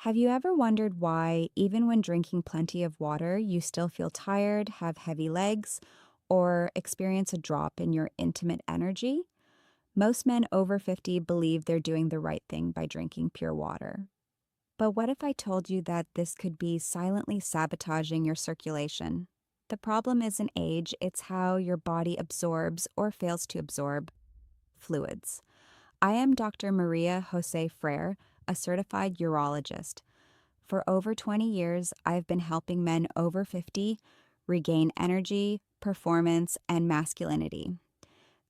Have you ever wondered why, even when drinking plenty of water, you still feel tired, have heavy legs, or experience a drop in your intimate energy? Most men over 50 believe they're doing the right thing by drinking pure water. But what if I told you that this could be silently sabotaging your circulation? The problem isn't age, it's how your body absorbs or fails to absorb fluids. I am Dr. Maria José Freir, a certified urologist. For over 20 years, I've been helping men over 50 regain energy, performance, and masculinity.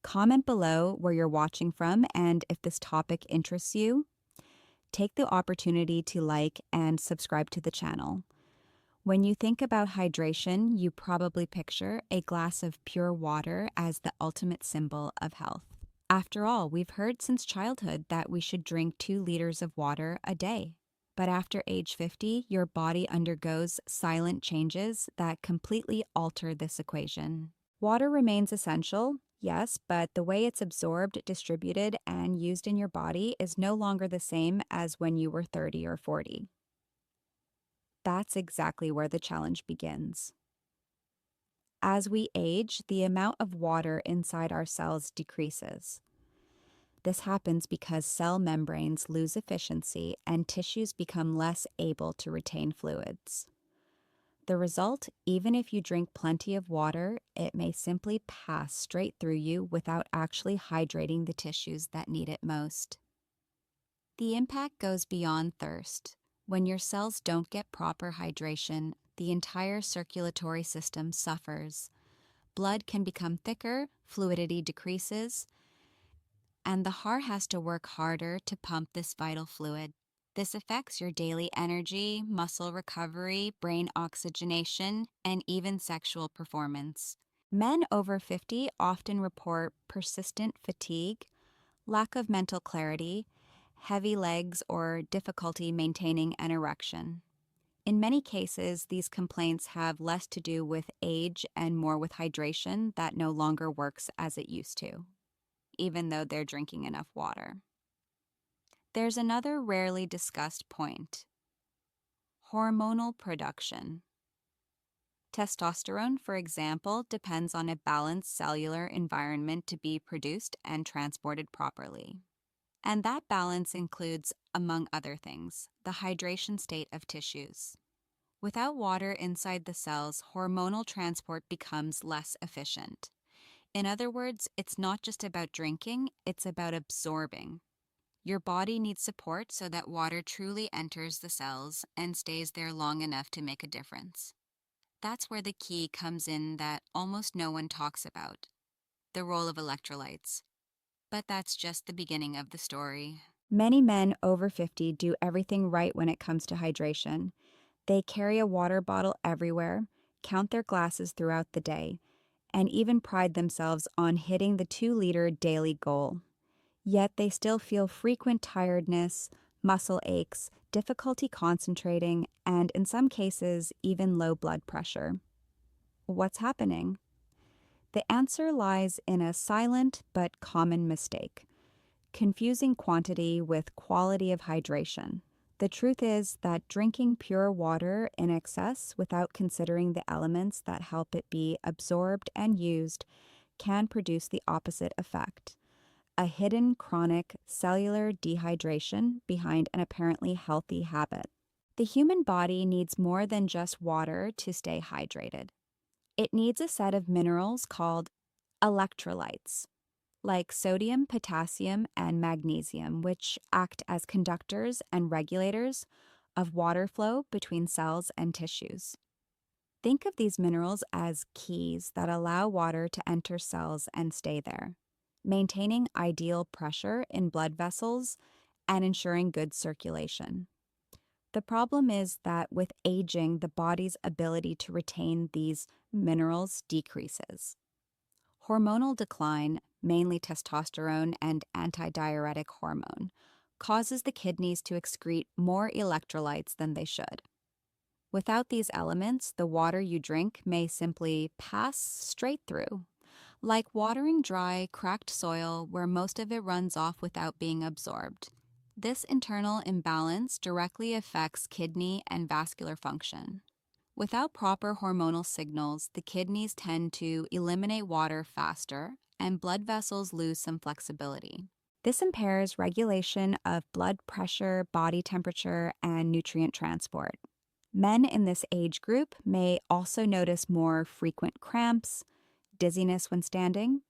Comment below where you're watching from, and if this topic interests you, take the opportunity to like and subscribe to the channel. When you think about hydration, you probably picture a glass of pure water as the ultimate symbol of health. After all, we've heard since childhood that we should drink 2 liters of water a day. But after age 50, your body undergoes silent changes that completely alter this equation. Water remains essential, yes, but the way it's absorbed, distributed, and used in your body is no longer the same as when you were 30 or 40. That's exactly where the challenge begins. As we age, the amount of water inside our cells decreases. This happens because cell membranes lose efficiency and tissues become less able to retain fluids. The result, even if you drink plenty of water, it may simply pass straight through you without actually hydrating the tissues that need it most. The impact goes beyond thirst. When your cells don't get proper hydration, the entire circulatory system suffers. Blood can become thicker, fluidity decreases, and the heart has to work harder to pump this vital fluid. This affects your daily energy, muscle recovery, brain oxygenation, and even sexual performance. Men over 50 often report persistent fatigue, lack of mental clarity, heavy legs, or difficulty maintaining an erection. In many cases, these complaints have less to do with age and more with hydration that no longer works as it used to, even though they're drinking enough water. There's another rarely discussed point: hormonal production. Testosterone, for example, depends on a balanced cellular environment to be produced and transported properly. And that balance includes, among other things, the hydration state of tissues. Without water inside the cells, hormonal transport becomes less efficient. In other words, it's not just about drinking, it's about absorbing. Your body needs support so that water truly enters the cells and stays there long enough to make a difference. That's where the key comes in that almost no one talks about: the role of electrolytes. But that's just the beginning of the story. Many men over 50 do everything right when it comes to hydration. They carry a water bottle everywhere, count their glasses throughout the day, and even pride themselves on hitting the 2-liter daily goal. Yet they still feel frequent tiredness, muscle aches, difficulty concentrating, and in some cases, even low blood pressure. What's happening? The answer lies in a silent but common mistake: confusing quantity with quality of hydration. The truth is that drinking pure water in excess without considering the elements that help it be absorbed and used can produce the opposite effect: a hidden chronic cellular dehydration behind an apparently healthy habit. The human body needs more than just water to stay hydrated. It needs a set of minerals called electrolytes, like sodium, potassium, and magnesium, which act as conductors and regulators of water flow between cells and tissues. Think of these minerals as keys that allow water to enter cells and stay there, maintaining ideal pressure in blood vessels and ensuring good circulation. The problem is that with aging, the body's ability to retain these minerals decreases. Hormonal decline, mainly testosterone and antidiuretic hormone, causes the kidneys to excrete more electrolytes than they should. Without these elements, the water you drink may simply pass straight through, like watering dry, cracked soil where most of it runs off without being absorbed. This internal imbalance directly affects kidney and vascular function. Without proper hormonal signals, the kidneys tend to eliminate water faster, and blood vessels lose some flexibility. This impairs regulation of blood pressure, body temperature, and nutrient transport. Men in this age group may also notice more frequent cramps, dizziness when standing,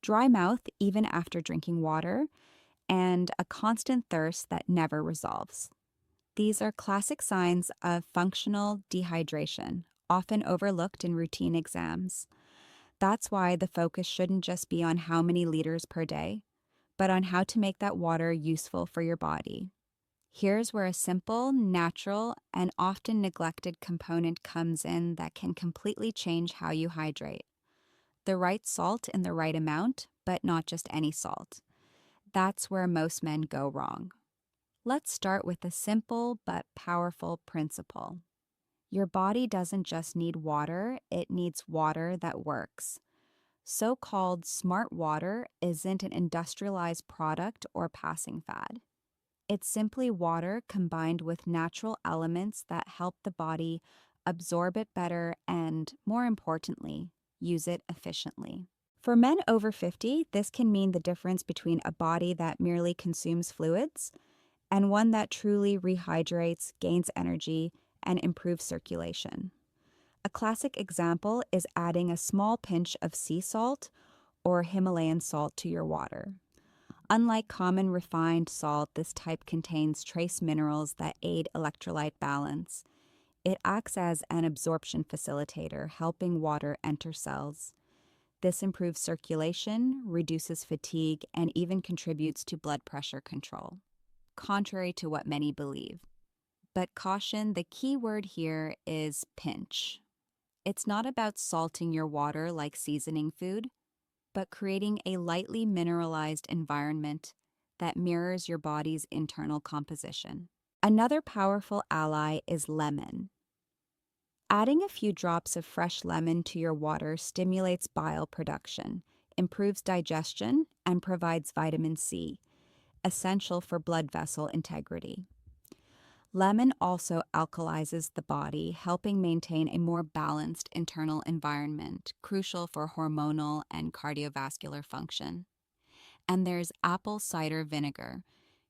dry mouth even after drinking water, and a constant thirst that never resolves. These are classic signs of functional dehydration, often overlooked in routine exams. That's why the focus shouldn't just be on how many liters per day, but on how to make that water useful for your body. Here's where a simple, natural, and often neglected component comes in that can completely change how you hydrate. The right salt in the right amount, but not just any salt. That's where most men go wrong. Let's start with a simple but powerful principle. Your body doesn't just need water, it needs water that works. So-called smart water isn't an industrialized product or passing fad. It's simply water combined with natural elements that help the body absorb it better and, more importantly, use it efficiently. For men over 50, this can mean the difference between a body that merely consumes fluids and one that truly rehydrates, gains energy, and improves circulation. A classic example is adding a small pinch of sea salt or Himalayan salt to your water. Unlike common refined salt, this type contains trace minerals that aid electrolyte balance. It acts as an absorption facilitator, helping water enter cells. This improves circulation, reduces fatigue, and even contributes to blood pressure control, contrary to what many believe. But caution, the key word here is pinch. It's not about salting your water like seasoning food, but creating a lightly mineralized environment that mirrors your body's internal composition. Another powerful ally is lemon. Adding a few drops of fresh lemon to your water stimulates bile production, improves digestion, and provides vitamin C, essential for blood vessel integrity. Lemon also alkalizes the body, helping maintain a more balanced internal environment, crucial for hormonal and cardiovascular function. And there's apple cider vinegar,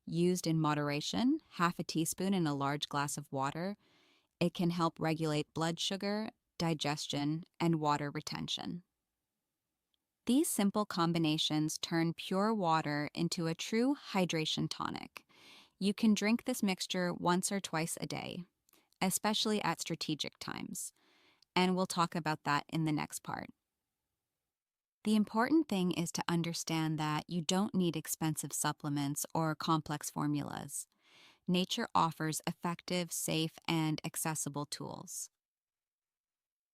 used in moderation, half a teaspoon in a large glass of water. It can help regulate blood sugar, digestion, and water retention. These simple combinations turn pure water into a true hydration tonic. You can drink this mixture once or twice a day, especially at strategic times, and we'll talk about that in the next part. The important thing is to understand that you don't need expensive supplements or complex formulas. Nature offers effective, safe, and accessible tools.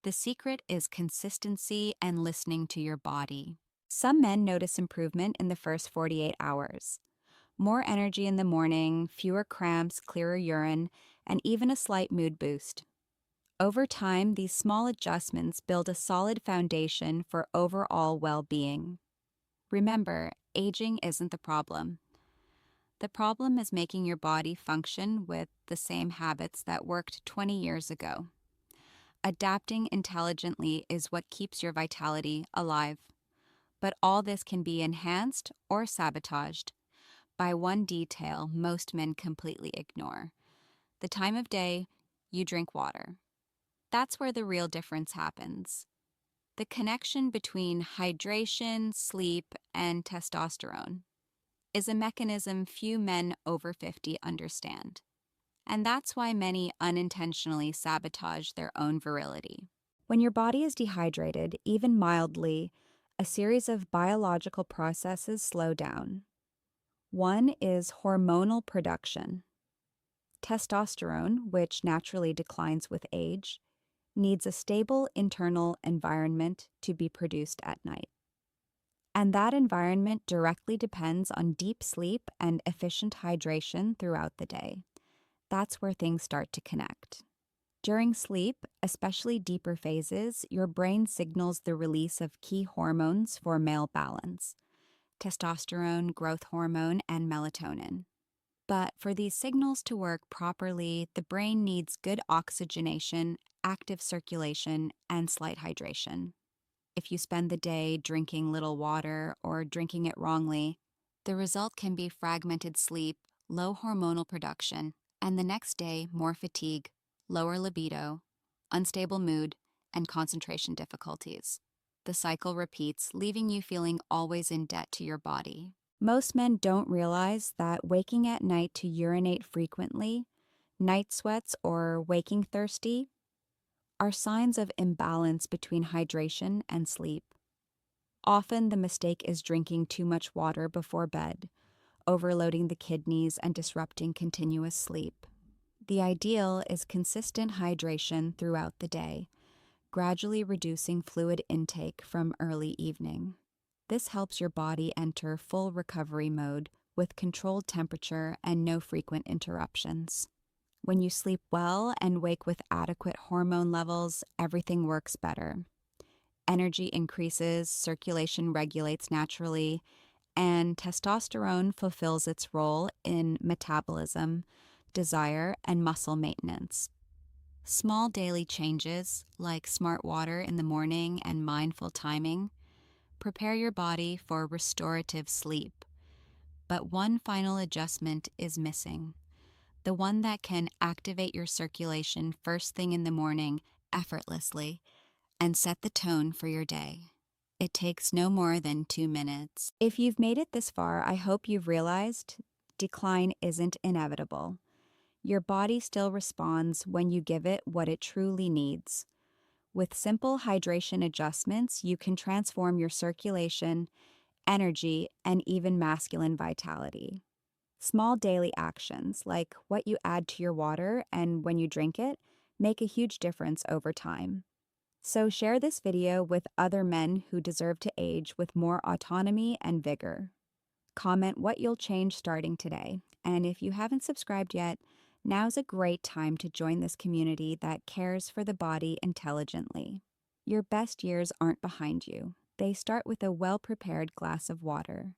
The secret is consistency and listening to your body. Some men notice improvement in the first 48 hours. More energy in the morning, fewer cramps, clearer urine, and even a slight mood boost. Over time, these small adjustments build a solid foundation for overall well-being. Remember, aging isn't the problem. The problem is making your body function with the same habits that worked 20 years ago. Adapting intelligently is what keeps your vitality alive. But all this can be enhanced or sabotaged by one detail most men completely ignore: the time of day you drink water. That's where the real difference happens. The connection between hydration, sleep, and testosterone is a mechanism few men over 50 understand. And that's why many unintentionally sabotage their own virility. When your body is dehydrated, even mildly, a series of biological processes slow down. One is hormonal production. Testosterone, which naturally declines with age, needs a stable internal environment to be produced at night. And that environment directly depends on deep sleep and efficient hydration throughout the day. That's where things start to connect. During sleep, especially deeper phases, your brain signals the release of key hormones for male balance: testosterone, growth hormone, and melatonin. But for these signals to work properly, the brain needs good oxygenation, active circulation, and slight hydration. If you spend the day drinking little water or drinking it wrongly, the result can be fragmented sleep, low hormonal production, and the next day more fatigue, lower libido, unstable mood, and concentration difficulties. The cycle repeats, leaving you feeling always in debt to your body. Most men don't realize that waking at night to urinate frequently, night sweats, or waking thirsty are signs of imbalance between hydration and sleep. Often the mistake is drinking too much water before bed, overloading the kidneys and disrupting continuous sleep. The ideal is consistent hydration throughout the day, gradually reducing fluid intake from early evening. This helps your body enter full recovery mode with controlled temperature and no frequent interruptions. When you sleep well and wake with adequate hormone levels, everything works better. Energy increases, circulation regulates naturally, and testosterone fulfills its role in metabolism, desire, and muscle maintenance. Small daily changes, like smart water in the morning and mindful timing, prepare your body for restorative sleep. But one final adjustment is missing, the one that can activate your circulation first thing in the morning effortlessly and set the tone for your day. It takes no more than 2 minutes. If you've made it this far, I hope you've realized decline isn't inevitable. Your body still responds when you give it what it truly needs. With simple hydration adjustments, you can transform your circulation, energy, and even masculine vitality. Small daily actions, like what you add to your water and when you drink it, make a huge difference over time. So share this video with other men who deserve to age with more autonomy and vigor. Comment what you'll change starting today. And if you haven't subscribed yet, now's a great time to join this community that cares for the body intelligently. Your best years aren't behind you. They start with a well-prepared glass of water.